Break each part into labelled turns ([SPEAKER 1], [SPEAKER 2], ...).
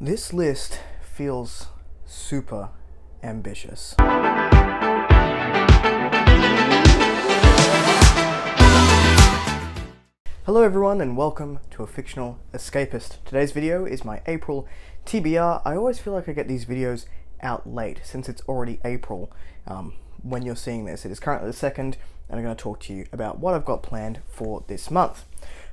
[SPEAKER 1] This list feels super ambitious. Hello everyone and welcome to A Fictional Escapist. Today's video is my April TBR. I always feel like I get these videos out late since it's already April when you're seeing this. It is currently the 2nd and I'm going to talk to you about what I've got planned for this month.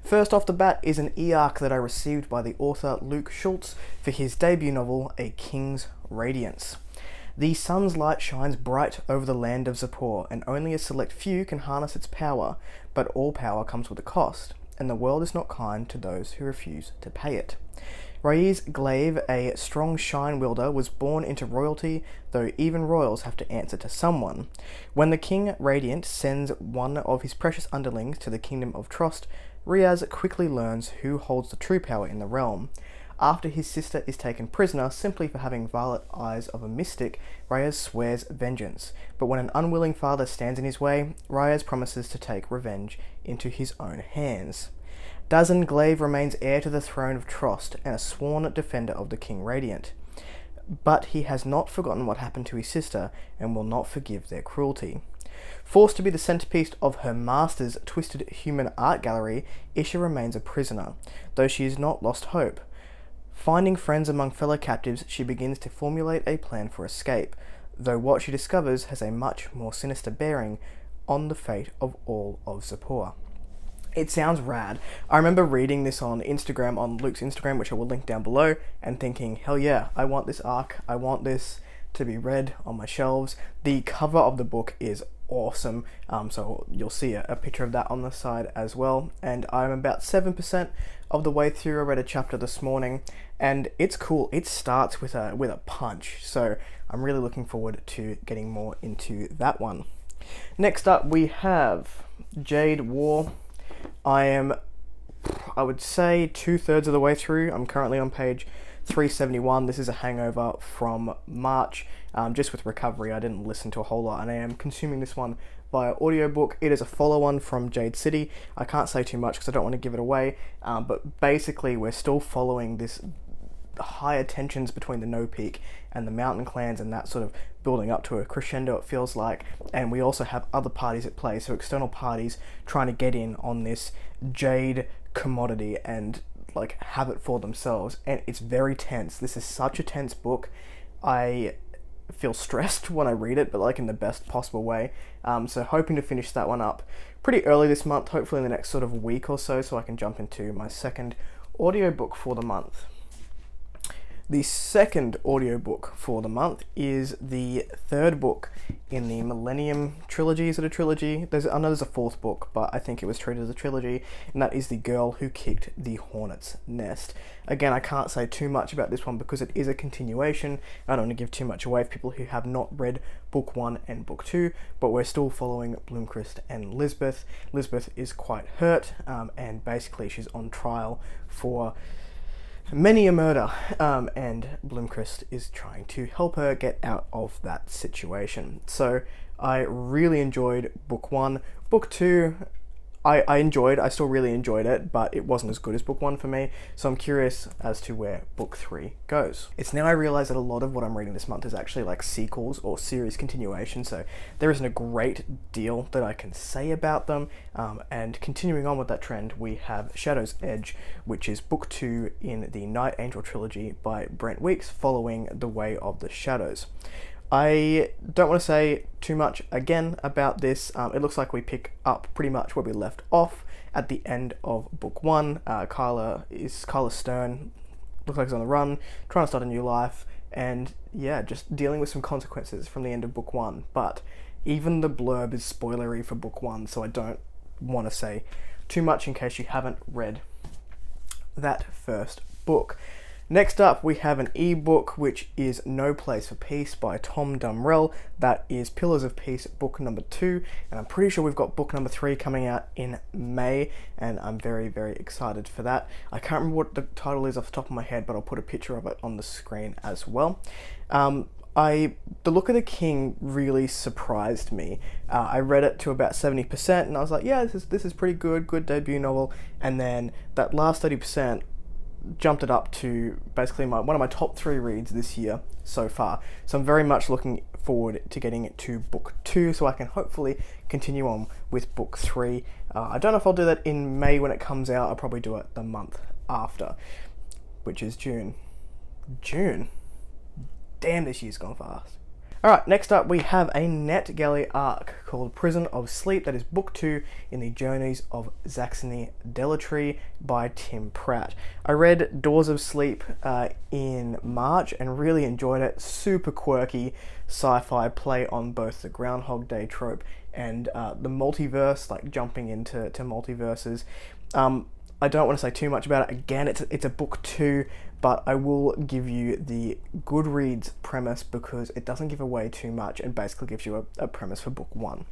[SPEAKER 1] First off the bat is an e-arc that I received by the author Luke Schultz for his debut novel, A King's Radiance. The sun's light shines bright over the land of Zippor, and only a select few can harness its power, but all power comes with a cost, and the world is not kind to those who refuse to pay it. Raiz Glaive, a strong shine wielder, was born into royalty, though even royals have to answer to someone. When the King Radiant sends one of his precious underlings to the Kingdom of Trust, Riaz quickly learns who holds the true power in the realm. After his sister is taken prisoner simply for having violet eyes of a mystic, Riaz swears vengeance, but when an unwilling father stands in his way, Riaz promises to take revenge into his own hands. Dazan Glaive remains heir to the throne of Trost and a sworn defender of the King Radiant, but he has not forgotten what happened to his sister and will not forgive their cruelty. Forced to be the centerpiece of her master's twisted human art gallery, Isha remains a prisoner, though she has not lost hope. Finding friends among fellow captives, she begins to formulate a plan for escape, though what she discovers has a much more sinister bearing on the fate of all of Zippor. It sounds rad. I remember reading this on Instagram, on Luke's Instagram, which I will link down below, and thinking, hell yeah, I want this arc, I want this to be read on my shelves. The cover of the book is awesome, so you'll see a picture of that on the side as well, and I'm about 7% of the way through. I read a chapter this morning, and it's cool. It starts with a punch, so I'm really looking forward to getting more into that one. Next up, we have Jade War. I would say 2/3 of the way through. I'm currently on page 371. This is a hangover from March. Just with recovery, I didn't listen to a whole lot, and I am consuming this one via audiobook. It is a follow-on from Jade City. I can't say too much because I don't want to give it away, but basically we're still following this higher tensions between the No Peak and the mountain clans, and that sort of building up to a crescendo, it feels like. And we also have other parties at play, so external parties trying to get in on this jade commodity and like have it for themselves, and it's very tense. This is such a tense book. I feel stressed when I read it, but like in the best possible way. So hoping to finish that one up pretty early this month, hopefully in the next sort of week or so I can jump into my second audiobook for the month. The second audiobook for the month is the third book in the Millennium trilogy. Is it a trilogy? I know there's a fourth book, but I think it was treated as a trilogy, and that is The Girl Who Kicked the Hornet's Nest. Again, I can't say too much about this one because it is a continuation. I don't want to give too much away for people who have not read book 1 and book 2, but we're still following Bloomchrist and Lisbeth. Lisbeth is quite hurt, and basically she's on trial for many a murder, and Bloomchrist is trying to help her get out of that situation. So I really enjoyed book 1. Book 2, I still really enjoyed it, but it wasn't as good as book 1 for me, so I'm curious as to where book 3 goes. It's now I realize that a lot of what I'm reading this month is actually like sequels or series continuation, so there isn't a great deal that I can say about them, and continuing on with that trend, we have Shadow's Edge, which is book 2 in the Night Angel trilogy by Brent Weeks, following The Way of the Shadows. I don't want to say too much again about this. It looks like we pick up pretty much where we left off at the end of book 1. Kyla Stern, looks like he's on the run, trying to start a new life, and yeah, just dealing with some consequences from the end of book 1. But even the blurb is spoilery for book 1, so I don't want to say too much in case you haven't read that first book. Next up, we have an ebook, which is No Place for Peace by Tom Dumrell. That is Pillars of Peace, book number 2, and I'm pretty sure we've got book number 3 coming out in May, and I'm very, very excited for that. I can't remember what the title is off the top of my head, but I'll put a picture of it on the screen as well. The Look of the King really surprised me. I read it to about 70%, and I was like, yeah, this is pretty good debut novel, and then that last 30%, jumped it up to basically one of my top 3 reads this year so far. So I'm very much looking forward to getting it to book 2 so I can hopefully continue on with book 3. I don't know if I'll do that in May when it comes out. I'll probably do it the month after, which is June. Damn, this year's gone fast. Alright, next up we have a NetGalley arc called Prison of Sleep. That is book 2 in the Journeys of Zaxony Delatry by Tim Pratt. I read Doors of Sleep in March and really enjoyed it. Super quirky sci-fi play on both the Groundhog Day trope and the multiverse, like jumping into multiverses. I don't want to say too much about it. Again, it's a book 2, but I will give you the Goodreads premise because it doesn't give away too much and basically gives you a premise for book 1.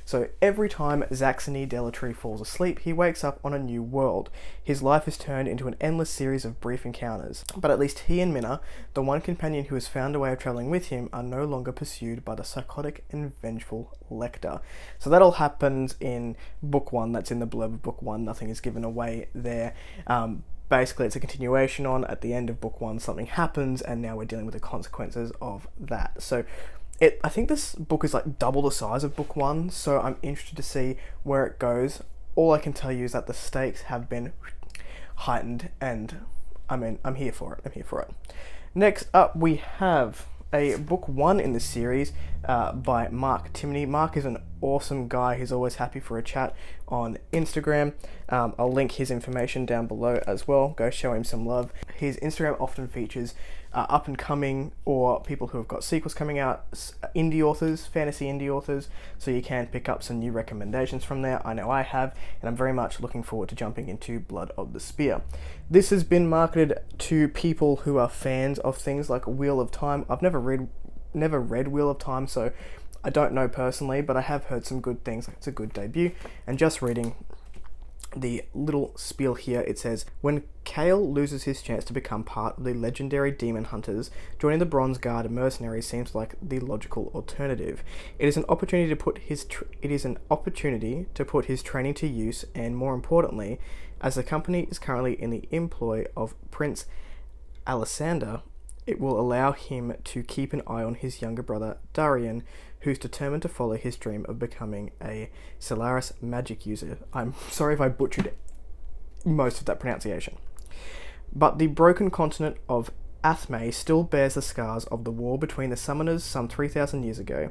[SPEAKER 1] So every time Zaxony Delatry falls asleep, he wakes up on a new world. His life is turned into an endless series of brief encounters. But at least he and Minna, the one companion who has found a way of travelling with him, are no longer pursued by the psychotic and vengeful Lecter. So that all happens in book 1. That's in the blurb of book 1. Nothing is given away there. Basically, it's a continuation on, at the end of book 1, something happens, and now we're dealing with the consequences of that. So I think this book is like double the size of book 1, so I'm interested to see where it goes. All I can tell you is that the stakes have been heightened, and I'm here for it. Next up, we have a book 1 in this series by Mark Timney. Mark is an awesome guy. He's always happy for a chat on Instagram. I'll link his information down below as well. Go show him some love. His Instagram often features up and coming or people who have got sequels coming out, indie authors, fantasy indie authors, so you can pick up some new recommendations from there. I know I have, and I'm very much looking forward to jumping into Blood of the Spear. This has been marketed to people who are fans of things like Wheel of Time. I've never read Wheel of Time, so I don't know personally, but I have heard some good things. It's a good debut, and just reading the little spiel here, it says, when Kale loses his chance to become part of the legendary demon hunters, joining the Bronze Guard mercenaries seems like the logical alternative. It is an opportunity to put his training to use, and more importantly, as the company is currently in the employ of Prince Alessander, it will allow him to keep an eye on his younger brother Darian, who's determined to follow his dream of becoming a Solaris magic user. I'm sorry if I butchered most of that pronunciation. But the broken continent of Athme still bears the scars of the war between the summoners some 3,000 years ago,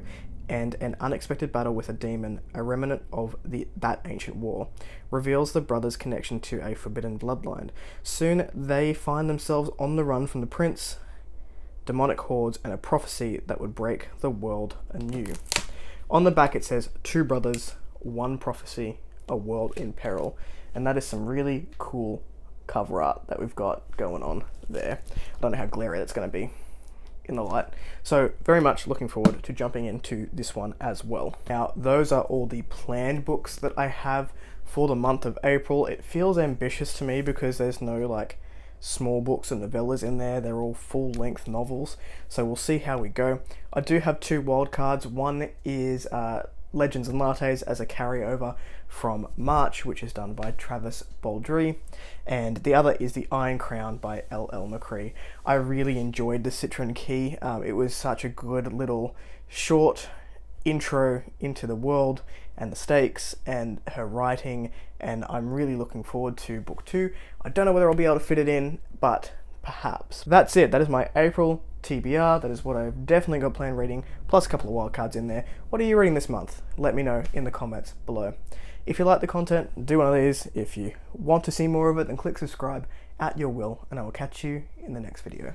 [SPEAKER 1] and an unexpected battle with a demon, a remnant of that ancient war, reveals the brothers' connection to a forbidden bloodline. Soon they find themselves on the run from the prince, demonic hordes, and a prophecy that would break the world anew. On the back it says, 2 brothers, 1 prophecy, a world in peril. And that is some really cool cover art that we've got going on there. I don't know how glary that's going to be in the light. So very much looking forward to jumping into this one as well. Now, those are all the planned books that I have for the month of April. It feels ambitious to me because there's no like small books and novellas in there. They're all full-length novels, so we'll see how we go. I do have 2 wildcards. One is Legends and Lattes as a carryover from March, which is done by Travis Baldry, and the other is the Iron Crown by L.L. McCree. I really enjoyed the Citron Key. It was such a good little short intro into the world and the stakes and her writing, and I'm really looking forward to book 2. I don't know whether I'll be able to fit it in, but perhaps. That's it. That is my April TBR. That is what I've definitely got planned reading, plus a couple of wildcards in there. What are you reading this month? Let me know in the comments below. If you like the content, do one of these. If you want to see more of it, then click subscribe at your will, and I will catch you in the next video.